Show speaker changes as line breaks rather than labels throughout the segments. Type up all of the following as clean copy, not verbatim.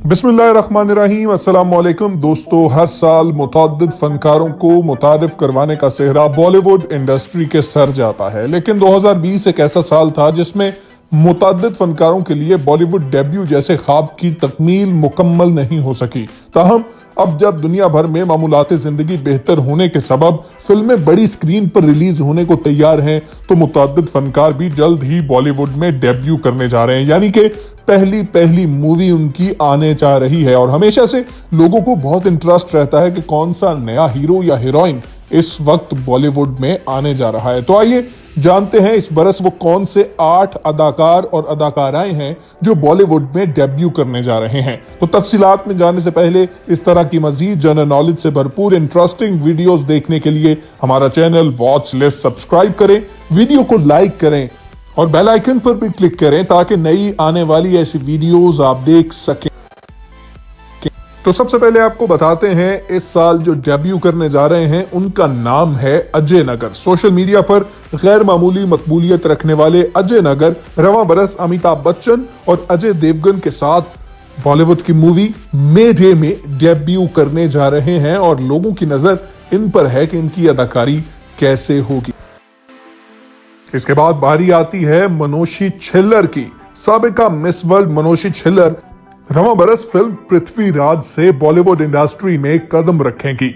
बिस्मिल्लाहिर्रहमानिर्रहीम। अस्सलाम वालेकुम दोस्तों, हर साल मुतअद्दिद फनकारों को मुतारिफ करवाने का सेहरा बॉलीवुड इंडस्ट्री के सर जाता है, लेकिन 2020 एक ऐसा साल था जिसमें मुतअद्दिद फनकारों के लिए बॉलीवुड डेब्यू जैसे ख्वाब की तकमील मुकम्मल नहीं हो सकी। ताहम अब जब दुनिया भर में मामूलाते जिंदगी बेहतर होने के सबब फिल्में बड़ी स्क्रीन पर रिलीज होने को तैयार हैं, तो मुतअद्दिद फनकार भी जल्द ही बॉलीवुड में डेब्यू करने जा रहे हैं, यानी कि पहली मूवी उनकी आने जा रही है। और हमेशा से लोगों को बहुत इंटरेस्ट रहता है कि कौन सा नया हीरो या हीरोइन इस वक्त बॉलीवुड में आने जा रहा है। तो आइए जानते हैं इस बरस वो कौन से 8 अदाकार और अदाकाराएं हैं जो बॉलीवुड में डेब्यू करने जा रहे हैं। तो तफसीलात में जाने से पहले इस तरह की मजीद जनरल नॉलेज से भरपूर इंटरेस्टिंग वीडियोस देखने के लिए हमारा चैनल वॉच लिस्ट सब्सक्राइब करें, वीडियो को लाइक करें और बेल आइकन पर भी क्लिक करें ताकि नई आने वाली ऐसी वीडियोस आप देख सकें। तो सबसे पहले आपको बताते हैं इस साल जो डेब्यू करने जा रहे हैं उनका नाम है अजय नगर। सोशल मीडिया पर गैर मामूली मकबूलियत रखने वाले अजय नगर रवां बरस अमिताभ बच्चन और अजय देवगन के साथ बॉलीवुड की मूवी मे डे में डेब्यू करने जा रहे हैं और लोगों की नजर इन पर है कि इनकी अदाकारी कैसे होगी। इसके बाद बारी आती है मनोशी छिल्लर की। साबिका मिस वर्ल्ड मनोशी छिल्लर रवां बरस फिल्म पृथ्वीराज से बॉलीवुड इंडस्ट्री में कदम रखेंगी।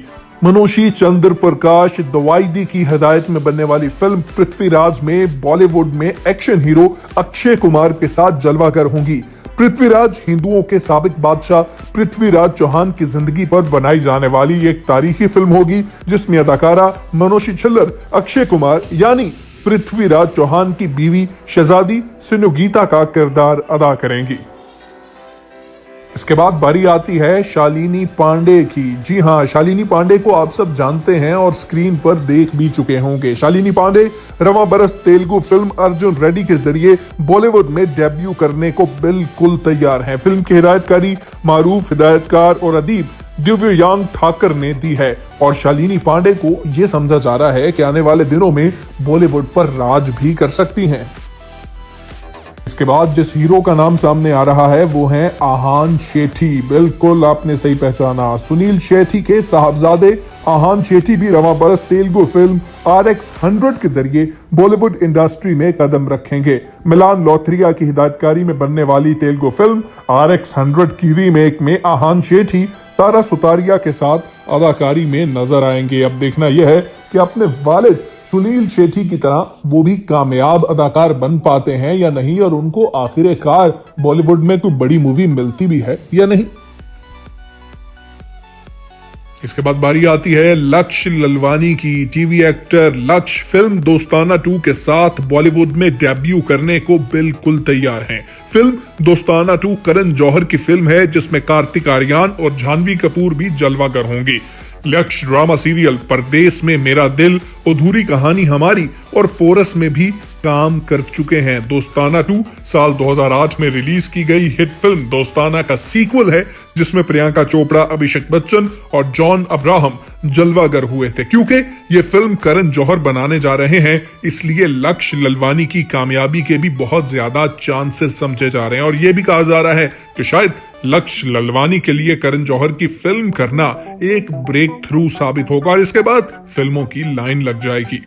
मनोशी चंद्र प्रकाश दवाईदी की हिदायत में बनने वाली फिल्म पृथ्वीराज में बॉलीवुड में एक्शन हीरो अक्षय कुमार के साथ जलवागर होंगी। पृथ्वीराज हिंदुओं के साबिक बादशाह पृथ्वीराज चौहान की जिंदगी पर बनाई जाने वाली एक तारीखी फिल्म होगी, जिसमें अदाकारा मनोशी छिल्लर अक्षय कुमार यानी पृथ्वीराज चौहान की बीवी शहजादी सिनुगीता का किरदार अदा करेंगी। इसके बाद बारी आती है शालिनी पांडे की। जी हां, शालिनी पांडे को आप सब जानते हैं और स्क्रीन पर देख भी चुके होंगे। शालिनी पांडे रवां बरस तेलुगु फिल्म अर्जुन रेड्डी के जरिए बॉलीवुड में डेब्यू करने को बिल्कुल तैयार हैं। फिल्म की हिदायतकारी मारूफ हिदायतकार और अदीब दिव्यांग ठाकर ने दी है और शालिनी पांडे को यह समझा जा रहा है कि आने वाले दिनों में बॉलीवुड पर राज भी कर सकती हैं। इसके बाद जिस हीरो का नाम सामने आ रहा है वो है आहान शेट्टी। बिल्कुल आपने सही पहचाना, सुनील शेट्टी के साहबजादे आहान शेट्टी भी रवां बरस तेलुगु फिल्म RX 100 के जरिए बॉलीवुड इंडस्ट्री में कदम रखेंगे। मिलान लोथरिया की हिदायतकारी में बनने वाली तेलुगु फिल्म RX 100 की रीमेक में आहान शेट्टी तारा सुतारिया के साथ अदाकारी में नजर आएंगे। अब देखना यह है कि अपने वालिद सुनील शेट्टी की तरह वो भी कामयाब अदाकार बन पाते हैं या नहीं, और उनको आखिरकार बॉलीवुड में कोई बड़ी मूवी मिलती भी है या नहीं। इसके बाद बारी आती है लक्ष्य ललवानी की। टीवी एक्टर लक्ष्य फिल्म दोस्ताना 2 के साथ बॉलीवुड में डेब्यू करने को बिल्कुल तैयार हैं। फिल्म दोस्ताना 2 करण जौहर की फिल्म है जिसमें कार्तिक आर्यन और जानवी कपूर भी जलवागर होंगी। लक्ष्य ड्रामा सीरियल परदेस में मेरा दिल, अधूरी कहानी हमारी और पोरस में भी काम कर चुके हैं। दोस्ताना 2 साल 2008 में रिलीज की गई हिट फिल्म दोस्ताना का सीक्वल है जिसमें प्रियंका चोपड़ा, अभिषेक बच्चन और जॉन अब्राहम जलवागर हुए थे। क्योंकि ये फिल्म करण जौहर बनाने जा रहे हैं, इसलिए लक्ष्य ललवानी की कामयाबी के भी बहुत ज्यादा चांसेस समझे जा रहे हैं और ये भी कहा जा रहा है कि शायद लक्ष्य ललवानी के लिए करण जौहर की फिल्म करना एक ब्रेक थ्रू साबित होगा और इसके बाद फिल्मों की लाइन लग जाएगी।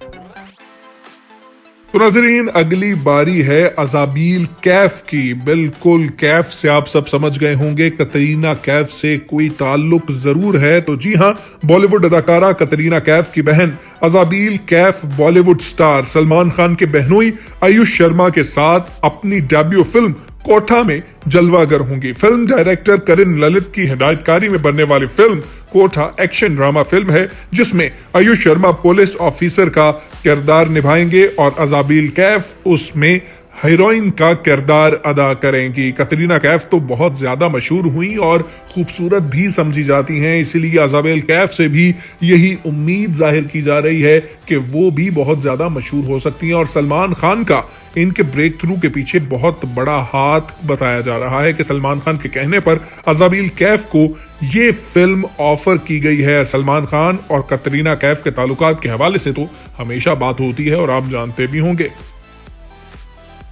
तो नाज़रीन, अगली बारी है अज़ाबील कैफ की। बिल्कुल, कैफ से आप सब समझ गए होंगे कतरीना कैफ से कोई ताल्लुक जरूर है। तो जी हां, बॉलीवुड अदाकारा कतरीना कैफ की बहन अज़ाबील कैफ बॉलीवुड स्टार सलमान खान के बहनोई आयुष शर्मा के साथ अपनी डेब्यू फिल्म कोठा में जलवागर होंगी। फिल्म डायरेक्टर करण ललित की हिदायतकारी में बनने वाली फिल्म कोठा एक्शन ड्रामा फिल्म है जिसमें आयुष शर्मा पुलिस ऑफिसर का किरदार निभाएंगे और अज़ाबील कैफ उसमें हीरोइन का किरदार अदा करेंगी। कतरीना कैफ तो बहुत ज्यादा मशहूर हुई और खूबसूरत भी समझी जाती हैं, इसीलिए अज़ाबील कैफ से भी यही उम्मीद जाहिर की जा रही है कि वो भी बहुत ज्यादा मशहूर हो सकती हैं और सलमान खान का इनके ब्रेक थ्रू के पीछे बहुत बड़ा हाथ बताया जा रहा है कि सलमान खान के कहने पर अज़ाबील कैफ को ये फिल्म ऑफर की गई है। सलमान खान और कतरीना कैफ के ताल्लुकात के हवाले से तो हमेशा बात होती है और आप जानते भी होंगे।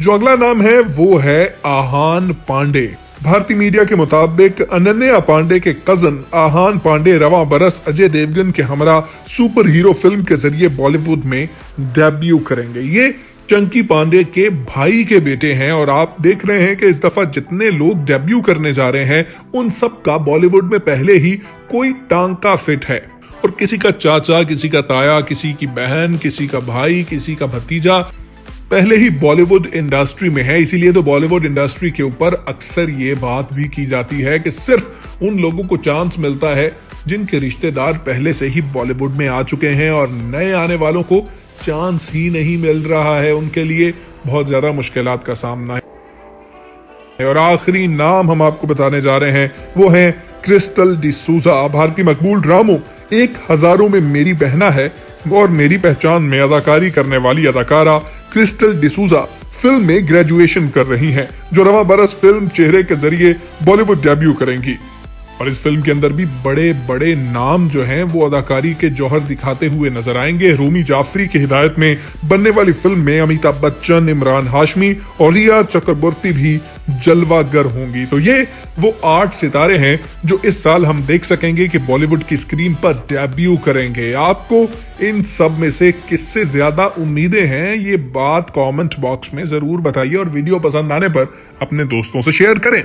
जो अगला नाम है वो है आहान पांडे। भारतीय मीडिया के मुताबिक अनन्या पांडे के कजन आहान पांडे रवां बरस अजय देवगन के हमरा सुपर हीरो फिल्म के जरिए बॉलीवुड में डेब्यू करेंगे। ये चंकी पांडे के भाई के बेटे हैं और आप देख रहे हैं कि इस दफा जितने लोग डेब्यू करने जा रहे हैं उन सब का बॉलीवुड में पहले ही कोई टांका फिट है और किसी का चाचा, किसी का ताया, किसी की बहन, किसी का भाई, किसी का भतीजा पहले ही बॉलीवुड इंडस्ट्री में है। इसीलिए तो बॉलीवुड इंडस्ट्री के ऊपर अक्सर ये बात भी की जाती है कि सिर्फ उन लोगों को चांस मिलता है जिनके रिश्तेदार पहले से ही बॉलीवुड में आ चुके हैं और नए आने वालों को चांस ही नहीं मिल रहा है। उनके लिए बहुत ज्यादा मुश्किलात का सामना है। और आखिरी नाम हम आपको बताने जा रहे हैं वो है क्रिस्टल डिसूजा। भारतीय मकबूल ड्रामों एक हजारों में मेरी बहना है और मेरी पहचान में अदाकारी करने वाली अदाकारा क्रिस्टल डिसूजा फिल्म में ग्रेजुएशन कर रही हैं, जो रवां बरस फिल्म चेहरे के जरिए बॉलीवुड डेब्यू करेंगी। और इस फिल्म के अंदर भी बड़े बड़े नाम जो हैं वो अदाकारी के जौहर दिखाते हुए नजर आएंगे। रूमी जाफरी की हिदायत में बनने वाली फिल्म में अमिताभ बच्चन, इमरान हाशमी और रिया चक्रवर्ती भी जलवागर होंगी। तो ये वो 8 सितारे हैं जो इस साल हम देख सकेंगे कि बॉलीवुड की स्क्रीन पर डेब्यू करेंगे। आपको इन सब में से किससे ज्यादा उम्मीदें हैं, ये बात कमेंट बॉक्स में जरूर बताइए और वीडियो पसंद आने पर अपने दोस्तों से शेयर करें।